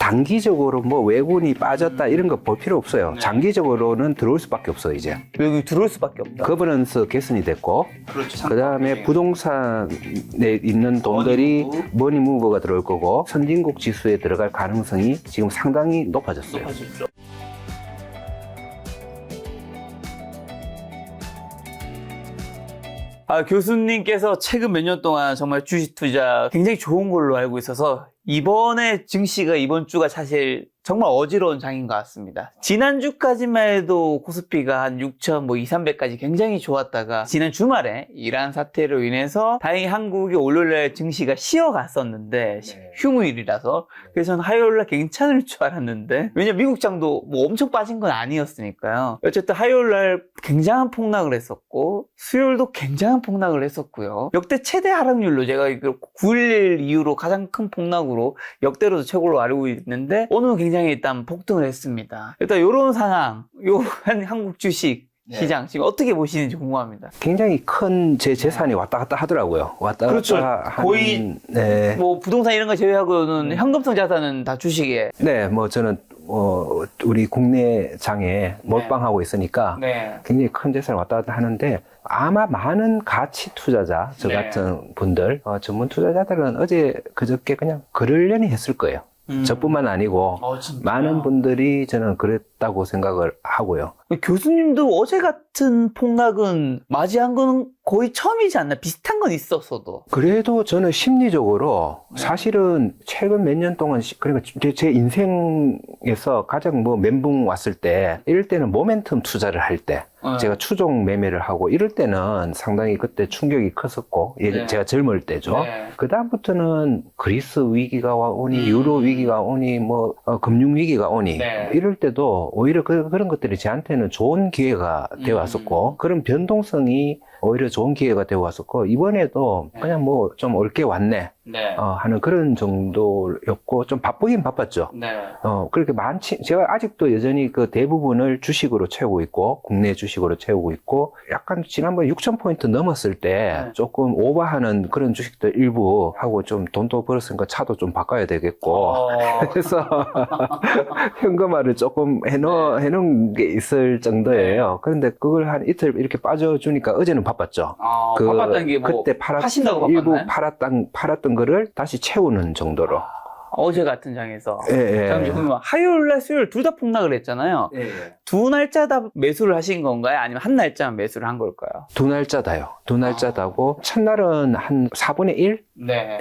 단기적으로 뭐 외군이 빠졌다 이런 거 볼 필요 없어요. 네. 장기적으로는 들어올 수밖에 없어 이제. 여기 들어올 수밖에 없다. 거버넌스 개선이 됐고, 그렇죠. 그 다음에 부동산에 있는 돈들이 머니무버가 들어올 거고, 선진국 지수에 들어갈 가능성이 지금 상당히 높아졌어요. 높아졌죠. 교수님께서 최근 몇 년 동안 정말 주식 투자 굉장히 좋은 걸로 알고 있어서 이번 주가 사실 정말 어지러운 장인 것 같습니다. 지난주까지만 해도 코스피가 한 6,000, 2,300까지 굉장히 좋았다가 지난 주말에 이란 사태로 인해서 다행히 한국이 월요일날 증시가 쉬어갔었는데 휴무일이라서 그래서 저는 화요일날 괜찮을 줄 알았는데 왜냐면 미국장도 뭐 엄청 빠진 건 아니었으니까요. 어쨌든 화요일날 굉장한 폭락을 했었고 수요일도 굉장한 폭락을 했었고요. 역대 최대 하락률로 제가 9.11 이후로 가장 큰 폭락으로 역대로도 최고로 알고 있는데 오늘은 굉장히 일단 폭등을 했습니다. 일단 이런 상황, 한국 주식 시장 지금 어떻게 보시는지 궁금합니다. 굉장히 큰 제 재산이 왔다 갔다 하더라고요. 왔다 그렇죠. 갔다 하는, 거의 네. 뭐 부동산 이런 거 제외하고는 현금성 자산은 다 주식에. 네, 뭐 저는 우리 국내 장에 몰빵하고 있으니까 네. 굉장히 큰 재산을 왔다 갔다 하는데 아마 많은 가치 투자자, 저 같은 분들, 전문 투자자들은 어제 그저께 그냥 그러려니 했을 거예요. 저뿐만 아니고 많은 분들이 저는 그랬다고 생각을 하고요. 교수님도 어제 같은 폭락은 맞이한 건 거의 처음이지 않나? 비슷한 건 있었어도. 그래도 저는 심리적으로 사실은 최근 몇 년 동안 그러니까 제 인생에서 가장 뭐 멘붕 왔을 때 이럴 때는 모멘텀 투자를 할 때 제가 추종 매매를 하고 이럴 때는 상당히 그때 충격이 컸었고 제가 젊을 때죠. 그 다음부터는 그리스 위기가 오니 유로 위기가 오니 뭐 금융 위기가 오니 이럴 때도 오히려 그런 것들이 저한테는 좋은 기회가 되어 왔었고 그런 변동성이 오히려 좋은 기회가 되어 왔었고 이번에도 그냥 뭐 좀 옳게 왔네 하는 그런 정도였고 좀 바쁘긴 바빴죠. 그렇게 제가 아직도 여전히 그 대부분을 주식으로 채우고 있고 국내 주식으로 채우고 있고 약간 지난번에 6,000포인트 넘었을 때 조금 오버하는 그런 주식들 일부 하고 좀 돈도 벌었으니까 차도 좀 바꿔야 되겠고 그래서 현금화를 조금 해놓은 게 있을 정도예요. 그런데 그걸 한 이틀 이렇게 빠져주니까 어제는 바빴죠. 바빴다는 게 뭐 그때 하신다고 일부 바빴나요? 팔았던 거를 다시 채우는 정도로. 어제 같은 장에서. 예. 그러면 화요일날 수요일 둘 다 폭락을 했잖아요. 두 날짜 다 매수를 하신 건가요? 아니면 한 날짜만 매수를 한 걸까요? 두 날짜다요. 두 날짜다고 첫날은 한 4분의 1?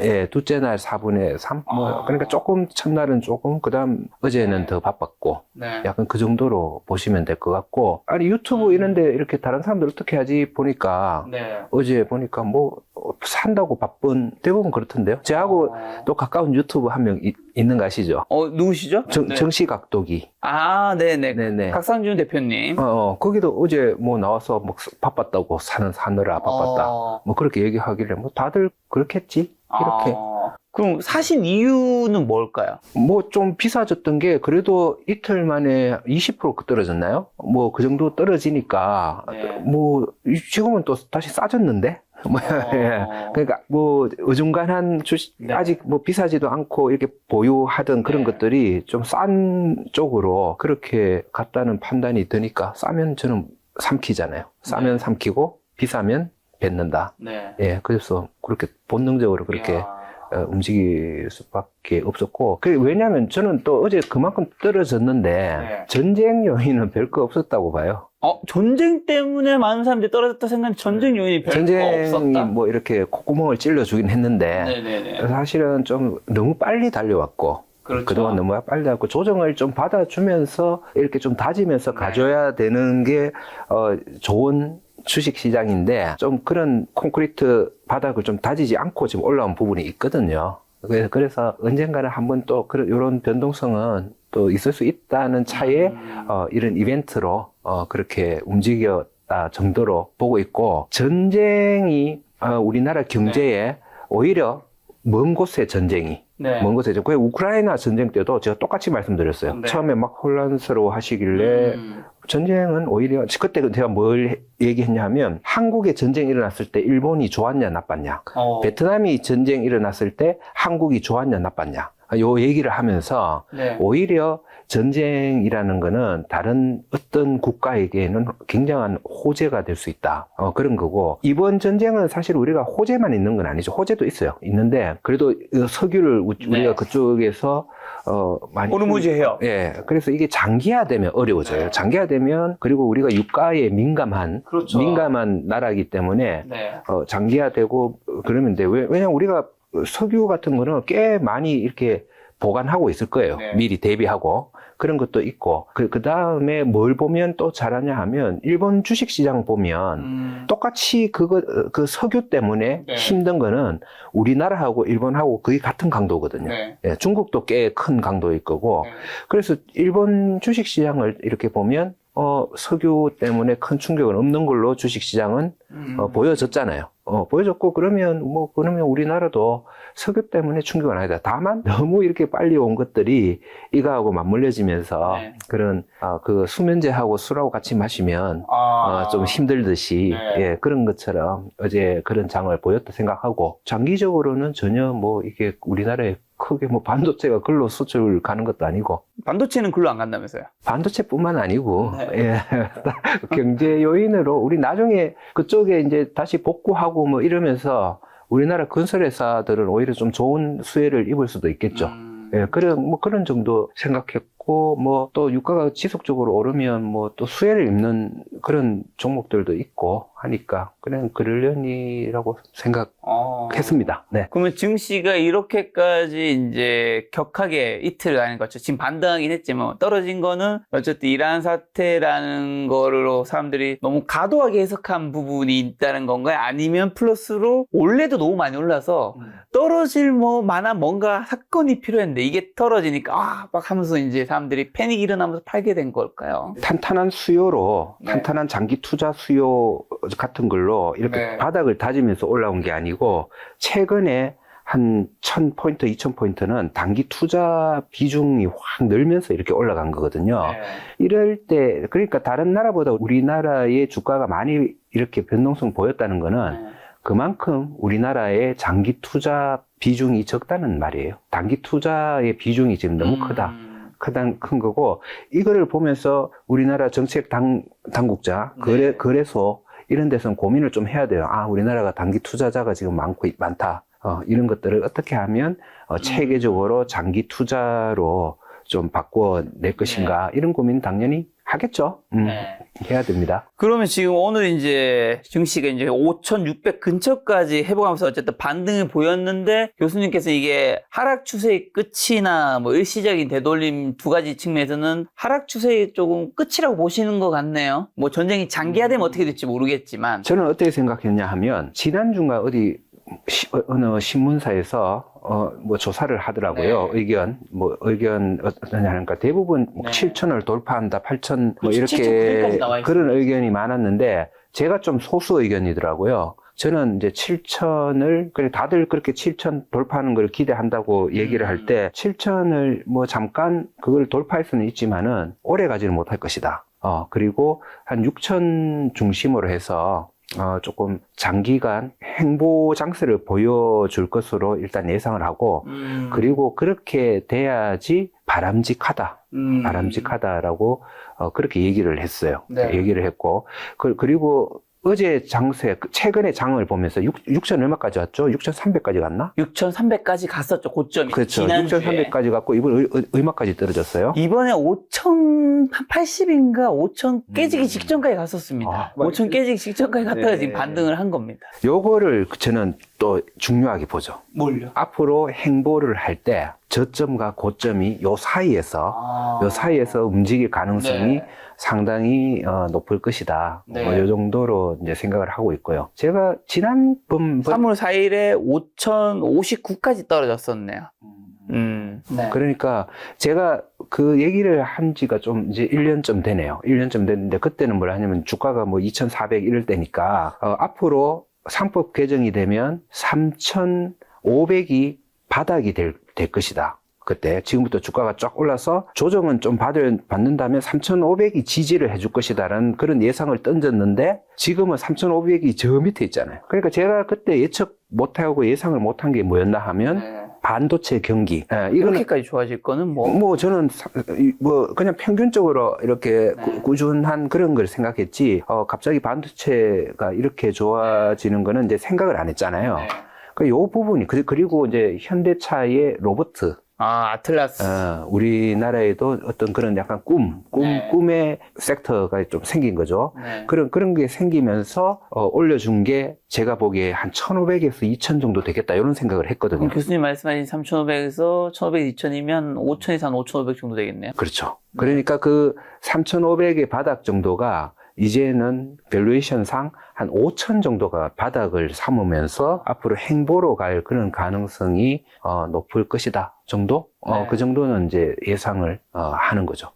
예, 둘째 날 4분의 3? 그러니까 조금, 첫날은 조금, 그 다음 어제는 더 바빴고, 약간 그 정도로 보시면 될 것 같고, 아니, 유튜브 이런데 이렇게 다른 사람들 어떻게 하지 보니까, 어제 보니까 뭐, 산다고 바쁜, 대부분 그렇던데요. 저하고 또 가까운 유튜브 한 명 있는 거 아시죠? 누구시죠? 정시각도기. 네네. 각상준 대표님. 거기도 어제 뭐 나와서 뭐 바빴다고 사느라 바빴다. 뭐 그렇게 얘기하길래 뭐 다들 그렇겠지? 이렇게. 그럼 사신 이유는 뭘까요? 뭐 좀 비싸졌던 게 그래도 이틀 만에 20% 떨어졌나요? 뭐 그 정도 떨어지니까 뭐 지금은 또 다시 싸졌는데? 그러니까 뭐 어중간한 주식 아직 뭐 비싸지도 않고 이렇게 보유하던 그런 것들이 좀 싼 쪽으로 그렇게 갔다는 판단이 드니까 싸면 저는 삼키잖아요. 싸면 삼키고 비싸면 뱉는다. 예, 그래서 그렇게 본능적으로 그렇게 움직일 수밖에 없었고 왜냐하면 저는 또 어제 그만큼 떨어졌는데 전쟁 요인은 별거 없었다고 봐요. 전쟁 때문에 많은 사람들이 떨어졌다 생각하는 전쟁 요인이 별거 없었다? 전쟁이 뭐 이렇게 콧구멍을 찔러주긴 했는데 사실은 좀 너무 빨리 달려왔고 그동안 너무 빨리 달려왔고 조정을 좀 받아주면서 이렇게 좀 다지면서 가져야 되는 게 좋은 주식 시장인데 좀 그런 콘크리트 바닥을 좀 다지지 않고 지금 올라온 부분이 있거든요. 그래서 언젠가는 한번 또 이런 변동성은 또 있을 수 있다는 차에 이런 이벤트로 그렇게 움직였다 정도로 보고 있고 전쟁이 우리나라 경제에 오히려 먼 곳의 전쟁이 먼 곳에 그 우크라이나 전쟁 때도 제가 똑같이 말씀드렸어요. 처음에 막 혼란스러워 하시길래 전쟁은 오히려 그때 제가 뭘 얘기했냐면 한국에 전쟁이 일어났을 때 일본이 좋았냐 나빴냐 베트남이 전쟁 일어났을 때 한국이 좋았냐 나빴냐 요 얘기를 하면서 네. 오히려 전쟁이라는 거는 다른 어떤 국가에게는 굉장한 호재가 될 수 있다. 그런 거고, 이번 전쟁은 사실 우리가 호재만 있는 건 아니죠. 호재도 있어요. 있는데, 그래도 석유를 우리가 그쪽에서 많이 오르무지해요. 예. 그래서 이게 장기화되면 어려워져요. 네. 장기화되면, 그리고 우리가 유가에 민감한 그렇죠. 나라이기 때문에 네. 장기화되고 그러면 돼. 왜냐면 우리가 석유 같은 거는 꽤 많이 이렇게 보관하고 있을 거예요. 네. 미리 대비하고. 그런 것도 있고. 그 다음에 뭘 보면 또 잘하냐 하면, 일본 주식시장 보면, 똑같이 그 석유 때문에 네. 힘든 거는 우리나라하고 일본하고 거의 같은 강도거든요. 네. 예, 중국도 꽤 큰 강도일 거고. 네. 그래서 일본 주식시장을 이렇게 보면, 석유 때문에 큰 충격은 없는 걸로 주식시장은 보여졌잖아요. 보여졌고, 그러면 우리나라도 석유 때문에 충격은 아니다. 다만, 너무 이렇게 빨리 온 것들이 이거하고 맞물려지면서 네. 그런, 그 수면제하고 술하고 같이 마시면, 아. 좀 힘들듯이, 네. 예, 그런 것처럼 어제 그런 장을 보였다 생각하고, 장기적으로는 전혀 이게 우리나라에 크게 반도체가 글로 수출 가는 것도 아니고, 반도체는 글로 안 간다면서요? 반도체뿐만 아니고, 네. 예, 경제 요인으로 우리 나중에 그쪽에 이제 다시 복구하고 이러면서 우리나라 건설회사들은 오히려 좀 좋은 수혜를 입을 수도 있겠죠. 예, 그런 정도 생각했고, 또 유가가 지속적으로 오르면 또 수혜를 입는 그런 종목들도 있고 하니까, 그냥 그러려니라고 생각했습니다. 네. 그러면 증시가 이렇게까지 이제 격하게 이틀 가는 거죠. 지금 반등하긴 했지만 떨어진 거는 어쨌든 이란 사태라는 거로 사람들이 너무 과도하게 해석한 부분이 있다는 건가요? 아니면 플러스로 원래도 너무 많이 올라서 떨어질 만한 뭔가 사건이 필요했는데 이게 떨어지니까 막 하면서 이제 사람들이 패닉이 일어나면서 팔게 된 걸까요? 탄탄한 수요로, 네. 탄탄한 장기 투자 수요 같은 걸로 이렇게 네. 바닥을 다지면서 올라온 게 아니고, 최근에 한 1000포인트, 2000포인트는 단기 투자 비중이 확 늘면서 이렇게 올라간 거거든요. 네. 이럴 때, 그러니까 다른 나라보다 우리나라의 주가가 많이 이렇게 변동성 보였다는 거는 그만큼 우리나라의 장기 투자 비중이 적다는 말이에요. 단기 투자의 비중이 지금 너무 크다. 큰 거고, 이거를 보면서 우리나라 정책 당국자, 거래소, 이런 데서는 고민을 좀 해야 돼요. 우리나라가 단기 투자자가 지금 많다. 이런 것들을 어떻게 하면 체계적으로 장기 투자로 좀 바꿔낼 것인가. 이런 고민 당연히 하겠죠. 네. 해야 됩니다. 그러면 지금 오늘 이제 증시가 이제 5,600 근처까지 회복하면서 어쨌든 반등을 보였는데, 교수님께서 이게 하락 추세의 끝이나 일시적인 되돌림 두 가지 측면에서는 하락 추세의 조금 끝이라고 보시는 것 같네요. 전쟁이 장기화되면 어떻게 될지 모르겠지만. 저는 어떻게 생각했냐 하면, 지난주가 어느 신문사에서 조사를 하더라고요. 네. 의견 어떠냐 하니까 대부분 네. 7천을 돌파한다, 8천 그렇죠. 이렇게 7,900까지 나와 있어요. 그런 의견이 많았는데, 제가 좀 소수 의견이더라고요. 저는 이제 7천을, 다들 그렇게 7천 돌파하는 걸 기대한다고 얘기를 할 때, 7천을 잠깐 그걸 돌파할 수는 있지만은 오래 가지는 못할 것이다. 그리고 한 6천 중심으로 해서 조금 장기간 행보 장세를 보여줄 것으로 일단 예상을 하고, 그리고 그렇게 돼야지 바람직하다라고 그렇게 얘기를 했어요. 네. 얘기를 했고, 그리고 어제 최근에 장을 보면서 6천 얼마까지 왔죠? 6,300까지 갔나? 6,300까지 갔었죠, 고점이. 그렇죠. 지난주에. 6,300까지 갔고, 이번 얼마까지 떨어졌어요? 이번에 5,080인가 5,000 깨지기 직전까지 갔었습니다. 5,000 깨지기 직전까지 갔다가 네. 지금 반등을 한 겁니다. 요거를 저는 또 중요하게 보죠. 뭘요? 앞으로 행보를 할 때 저점과 고점이 요 사이에서 움직일 가능성이 네. 상당히 높을 것이다. 네. 요 정도로 이제 생각을 하고 있고요. 제가 지난번 3월 4일에 5,059까지 떨어졌었네요. 네. 그러니까 제가 그 얘기를 한 지가 좀 이제 1년쯤 되네요. 1년쯤 됐는데, 그때는 뭘 하냐면 주가가 2,400 이럴 때니까 앞으로 상법 개정이 되면 3,500이 바닥이 될 것이다. 그때 지금부터 주가가 쫙 올라서 조정은 좀 받는다면 3,500이 지지를 해줄 것이다라는 그런 예상을 던졌는데, 지금은 3,500이 저 밑에 있잖아요. 그러니까 제가 그때 예측 못하고 예상을 못한 게 뭐였나 하면 반도체 경기. 이거는 이렇게까지 좋아질 거는 뭐 저는 그냥 평균적으로 이렇게 네. 꾸준한 그런 걸 생각했지, 갑자기 반도체가 이렇게 좋아지는 거는 이제 생각을 안 했잖아요. 네. 요 부분이, 그리고 이제 현대차의 로봇, 아틀라스. 우리나라에도 어떤 그런 약간 네. 꿈의 섹터가 좀 생긴 거죠. 네. 그런 게 생기면서, 올려준 게 제가 보기에 한 1,500에서 2,000 정도 되겠다, 이런 생각을 했거든요. 그럼 교수님 말씀하신 3,500에서 1,500, 2,000이면 5,000에서 한 5,500 정도 되겠네요. 그렇죠. 그러니까 그 3,500의 바닥 정도가 이제는 밸류에이션상 한 5,000 정도가 바닥을 삼으면서 앞으로 행보로 갈 그런 가능성이 높을 것이다 정도? 네. 그 정도는 이제 예상을 하는 거죠.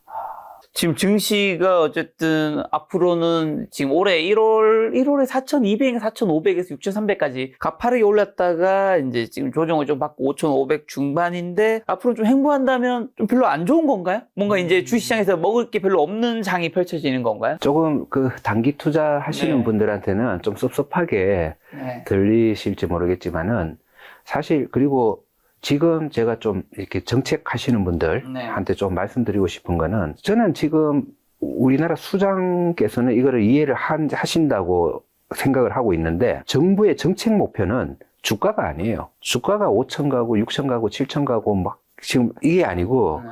지금 증시가 어쨌든 앞으로는 지금 올해 1월에 4,200, 4,500에서 6,300까지 가파르게 올랐다가 이제 지금 조정을 좀 받고 5,500 중반인데 앞으로 좀 행보한다면 좀 별로 안 좋은 건가요? 뭔가 이제 주식시장에서 먹을 게 별로 없는 장이 펼쳐지는 건가요? 조금 그 단기 투자 하시는 네. 분들한테는 좀 섭섭하게 네. 들리실지 모르겠지만은 사실, 그리고 지금 제가 좀 이렇게 정책하시는 분들한테 좀 말씀드리고 싶은 거는, 저는 지금 우리나라 수장께서는 이거를 이해를 하신다고 생각을 하고 있는데, 정부의 정책 목표는 주가가 아니에요. 주가가 5천 가고 6천 가고 7천 가고 막 지금 이게 아니고,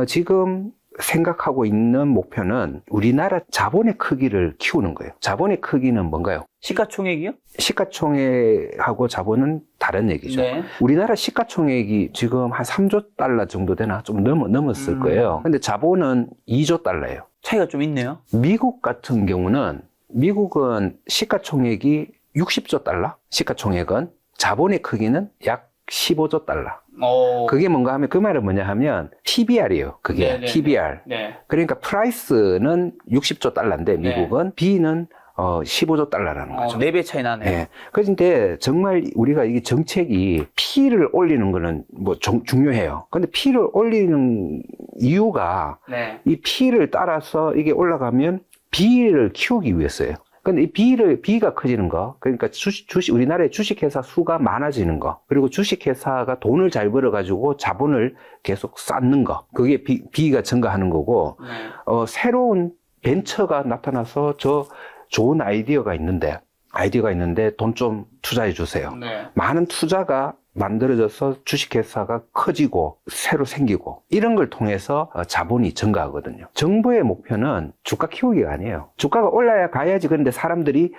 지금 생각하고 있는 목표는 우리나라 자본의 크기를 키우는 거예요. 자본의 크기는 뭔가요? 시가총액이요? 시가총액하고 자본은 다른 얘기죠. 네. 우리나라 시가총액이 지금 한 3조 달러 정도 되나? 좀 넘었을 거예요. 근데 자본은 2조 달러예요. 차이가 좀 있네요. 미국 같은 경우는, 미국은 시가총액이 60조 달러? 시가총액은, 자본의 크기는 약 15조 달러. 그게 뭔가 하면, 그 말은 뭐냐 하면 PBR이에요. 그게 네네네. PBR. 네. 그러니까 프라이스는 60조 달러인데 미국은, B는 15조 달러라는 거죠. 4배 차이 나네요. 예. 그런데 정말 우리가 이게 정책이 P를 올리는 거는 뭐 중요해요. 근데 P를 올리는 이유가, 네. 이 P를 따라서 이게 올라가면 B를 키우기 위해서예요. 근데 이 B가 커지는 거, 그러니까 우리나라의 주식회사 수가 많아지는 거, 그리고 주식회사가 돈을 잘 벌어가지고 자본을 계속 쌓는 거, 그게 B가 증가하는 거고, 네. 새로운 벤처가 나타나서 좋은 아이디어가 있는데 돈 좀 투자해 주세요. 네. 많은 투자가 만들어져서 주식회사가 커지고 새로 생기고, 이런 걸 통해서 자본이 증가하거든요. 정부의 목표는 주가 키우기가 아니에요. 주가가 올라야 가야지. 그런데 사람들이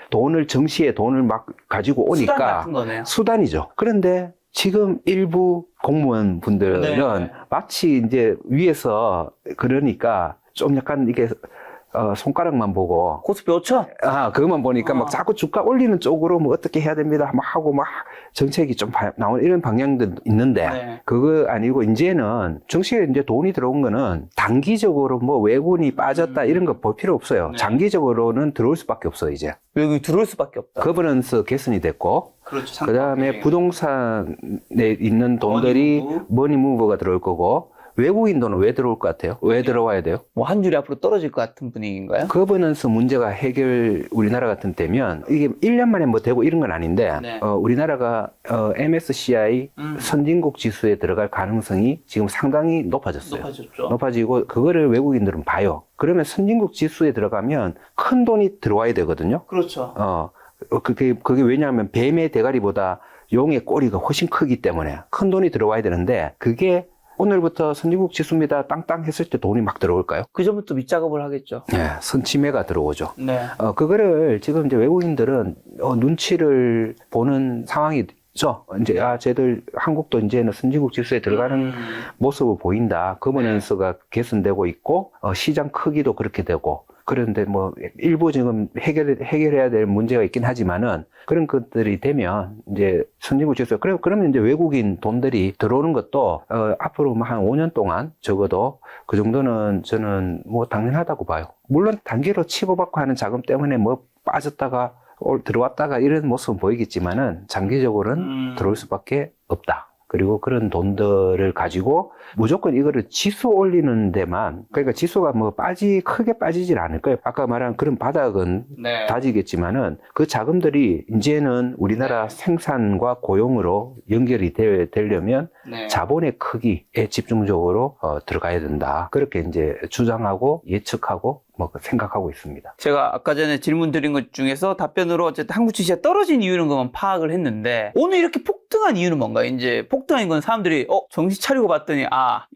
정시에 돈을 막 가지고 오니까 수단 같은 거네요. 수단이죠. 그런데 지금 일부 공무원 분들은 네. 마치 이제 위에서 그러니까 좀 약간 이게 손가락만 보고, 코스피 5천? 그것만 보니까 막 자꾸 주가 올리는 쪽으로 뭐 어떻게 해야 됩니다 막 하고, 막 정책이 좀 나오는 이런 방향도 있는데, 네. 그거 아니고 이제는 정시에 이제 돈이 들어온 거는 단기적으로 뭐 외국인이 빠졌다 이런 거 볼 필요 없어요. 네. 장기적으로는 들어올 수밖에 없어요. 이제 외국이 들어올 수밖에 없다. 거버넌스 개선이 됐고, 그렇죠. 그 다음에 부동산에 있는 돈들이 머니무브가 들어올 거고, 외국인 돈은 왜 들어올 것 같아요? 왜 들어와야 돼요? 뭐 한 줄이 앞으로 떨어질 것 같은 분위기인가요? 거버넌스 문제가 우리나라 같은 때면, 이게 1년 만에 뭐 되고 이런 건 아닌데, 네. 우리나라가 MSCI 선진국 지수에 들어갈 가능성이 지금 상당히 높아졌어요. 높아졌죠. 높아지고, 그거를 외국인들은 봐요. 그러면 선진국 지수에 들어가면 큰 돈이 들어와야 되거든요. 그렇죠. 그게 왜냐하면 뱀의 대가리보다 용의 꼬리가 훨씬 크기 때문에 큰 돈이 들어와야 되는데, 그게 오늘부터 선진국 지수입니다 땅땅 했을 때 돈이 막 들어올까요? 그 전부터 밑작업을 하겠죠. 네, 선침해가 들어오죠. 네. 그거를 지금 이제 외국인들은 눈치를 보는 상황이죠. 이제 쟤들 한국도 이제는 선진국 지수에 들어가는 모습을 보인다. 거버넌스가 개선되고 있고, 시장 크기도 그렇게 되고. 그런데 뭐 일부 지금 해결해야 될 문제가 있긴 하지만은, 그런 것들이 되면 이제 선진국 지수, 그러면 이제 외국인 돈들이 들어오는 것도 앞으로 한 5년 동안 적어도 그 정도는 저는 뭐 당연하다고 봐요. 물론 단기로 치고받고 하는 자금 때문에 뭐 빠졌다가 들어왔다가 이런 모습은 보이겠지만은 장기적으로는 들어올 수밖에 없다. 그리고 그런 돈들을 가지고 무조건 이거를 지수 올리는 데만, 그러니까 지수가 뭐 크게 빠지질 않을 거예요. 아까 말한 그런 바닥은 네. 다지겠지만은 그 자금들이 이제는 우리나라 네. 생산과 고용으로 연결이 되려면 네. 자본의 크기에 집중적으로 들어가야 된다. 그렇게 이제 주장하고 예측하고 뭐 생각하고 있습니다. 제가 아까 전에 질문 드린 것 중에서 답변으로 어쨌든 한국 주식이 떨어진 이유는 것만 파악을 했는데 오늘 이렇게 폭등한 이유는 뭔가요? 이제 폭등한 건 사람들이 정신 차리고 봤더니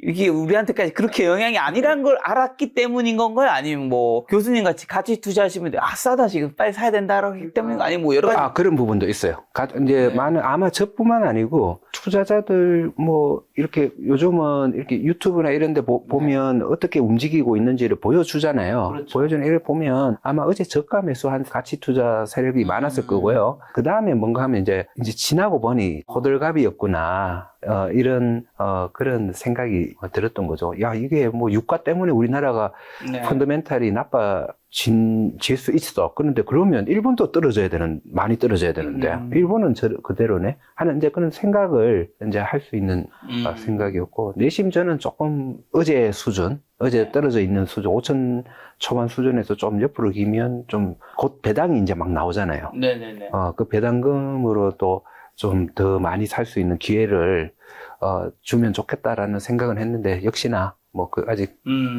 이게 우리한테까지 그렇게 영향이 아니라는 걸 알았기 때문인 건가요? 아니면 뭐 교수님 같이 같이 투자하시면 싸다 지금 빨리 사야 된다라고 하기 때문인가? 아니면 뭐 여러 가지 그런 부분도 있어요. 이제 네. 많은 아마 저뿐만 아니고 투자자들 뭐 이렇게 요즘은 이렇게 유튜브나 이런 데 보면 어떻게 움직이고 있는지를 보여주잖아요. 그렇죠. 보여주는 이를 보면 아마 어제 저가 매수한 가치 투자 세력이 많았을 거고요. 그 다음에 뭔가 하면 이제 지나고 보니 호들갑이었구나. 이런 그런 생각이 들었던 거죠. 야, 이게 뭐 유가 때문에 우리나라가 네. 펀더멘탈이 나빠질 수 있어. 그런데 그러면 일본도 많이 떨어져야 되는데 일본은 그대로네 하는 이제 그런 생각을 이제 할 수 있는 생각이었고, 내심 저는 조금 어제 떨어져 있는 수준 5천 초반 수준에서 좀 옆으로 기면 좀 곧 배당이 이제 막 나오잖아요. 네네네. 그 배당금으로 또 좀 더 많이 살 수 있는 기회를 주면 좋겠다라는 생각은 했는데 역시나 뭐 아직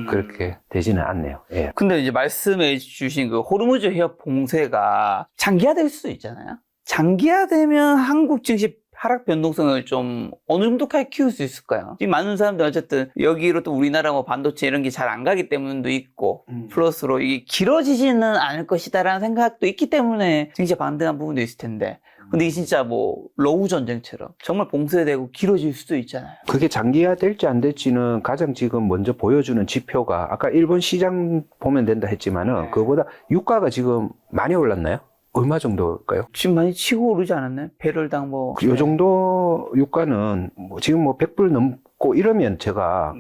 그렇게 되지는 않네요. 예. 근데 이제 말씀해 주신 그 호르무즈 해협 봉쇄가 장기화될 수도 있잖아요. 장기화되면 한국 증시 하락 변동성을 좀 어느 정도까지 키울 수 있을까요? 지금 많은 사람들 어쨌든 여기로 또 우리나라 뭐 반도체 이런 게 잘 안 가기 때문도 있고 플러스로 이게 길어지지는 않을 것이다라는 생각도 있기 때문에 증시가 반등한 부분도 있을 텐데, 근데 이게 진짜 뭐 러우 전쟁처럼 정말 봉쇄되고 길어질 수도 있잖아요. 그게 장기화 될지 안 될지는 가장 지금 먼저 보여주는 지표가 아까 일본 시장 보면 된다 했지만은 그거보다 유가가 지금 많이 올랐나요? 얼마 정도일까요? 지금 많이 치고 오르지 않았나요? 배럴당 뭐. 요 정도 유가는 지금 100불 넘고 이러면 제가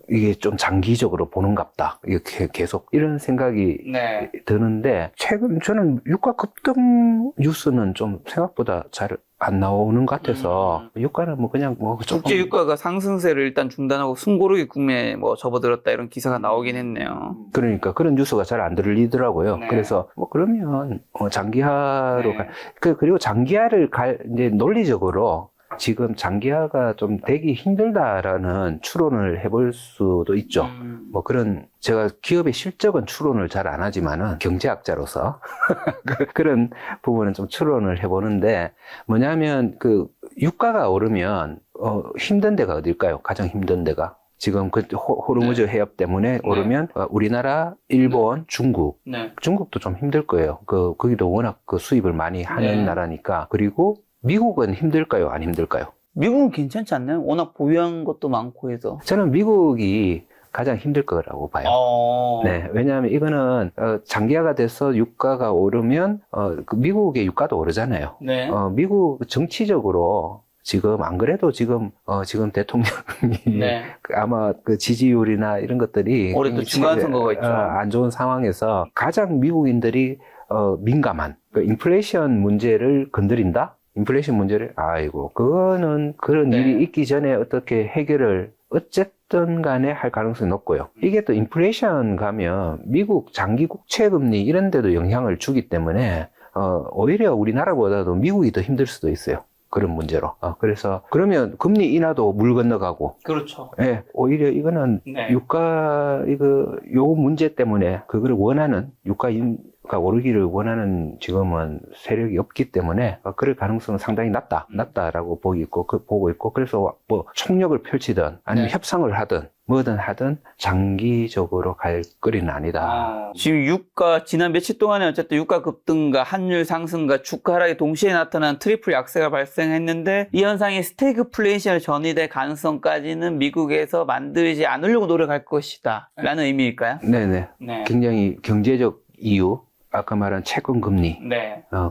이게 좀 장기적으로 보는갑다. 이렇게 계속 이런 생각이 드는데, 최근 저는 유가 급등 뉴스는 좀 생각보다 잘 안 나오는 것 같아서 유가는 그냥 조금 국제 유가가 상승세를 일단 중단하고 숨고르기 국면에 접어들었다 이런 기사가 나오긴 했네요. 그러니까 그런 뉴스가 잘 안 들리더라고요. 그래서 그러면 장기화로 그리고 장기화를 이제 논리적으로 지금 장기화가 좀 되기 힘들다라는 추론을 해볼 수도 있죠. 제가 기업의 실적은 추론을 잘 안 하지만은 경제학자로서 그런 부분은 좀 추론을 해보는데, 뭐냐면 유가가 오르면 힘든 데가 어딜까요? 가장 힘든 데가. 지금 호르무즈 해협 때문에 오르면 우리나라, 일본, 중국. 중국도 좀 힘들 거예요. 거기도 워낙 수입을 많이 하는 나라니까. 그리고 미국은 힘들까요? 안 힘들까요? 미국은 괜찮지 않나요? 워낙 보유한 것도 많고 해서. 저는 미국이 가장 힘들 거라고 봐요. 네, 왜냐하면 이거는 장기화가 돼서 유가가 오르면 미국의 유가도 오르잖아요. 미국 정치적으로 지금 안 그래도 지금 대통령이 아마 지지율이나 이런 것들이 올해 또 중간 선거가 있죠. 안 좋은 상황에서 가장 미국인들이 민감한 인플레이션 문제를 건드린다. 인플레이션 문제를 그거는 그런 일이 있기 전에 어떻게 해결을 어쨌든 간에 할 가능성이 높고요. 이게 또 인플레이션 가면 미국 장기 국채 금리 이런 데도 영향을 주기 때문에 오히려 우리나라보다도 미국이 더 힘들 수도 있어요. 그런 문제로. 그래서 그러면 금리 인하도 물 건너가고. 그렇죠. 네, 오히려 이거는 유가 요 문제 때문에 그걸 원하는 유가가 오르기를 원하는 지금은 세력이 없기 때문에 그럴 가능성은 상당히 낮다라고 보고 있고, 그래서 총력을 펼치든 아니면 협상을 하든 뭐든 하든 장기적으로 갈 거리는 아니다. 지금 지난 며칠 동안에 어쨌든 유가 급등과 환율 상승과 주가 하락이 동시에 나타난 트리플 약세가 발생했는데, 이 현상이 스태그플레이션으로 전이될 가능성까지는 미국에서 만들지 않으려고 노력할 것이다 라는 의미일까요? 네네. 굉장히 경제적 이유, 아까 말한 채권 금리,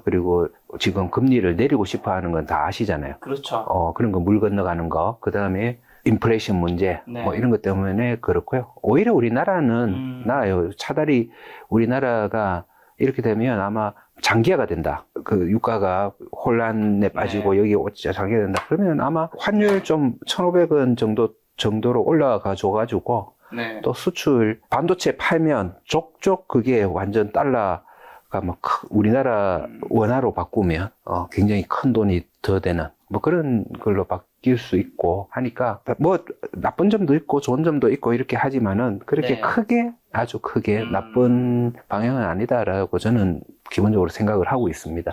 그리고 지금 금리를 내리고 싶어 하는 건 다 아시잖아요. 그렇죠. 그런 거 물 건너가는 거, 그 다음에 인플레이션 문제, 이런 것 때문에 그렇고요. 오히려 우리나라는 나아요. 차라리 우리나라가 이렇게 되면 아마 장기화가 된다. 그 유가가 혼란에 빠지고 여기 장기화 된다. 그러면 아마 환율 좀 1,500원 정도로 올라가 줘가지고 네. 또 수출 반도체 팔면 쪽쪽 그게 완전 달러가 막 우리나라 원화로 바꾸면 굉장히 큰 돈이 더 되는 뭐 그런 걸로 바뀔 수 있고 하니까 뭐 나쁜 점도 있고 좋은 점도 있고 이렇게 하지만은 그렇게 네. 크게 아주 크게 나쁜 방향은 아니다라고 저는 기본적으로 생각을 하고 있습니다.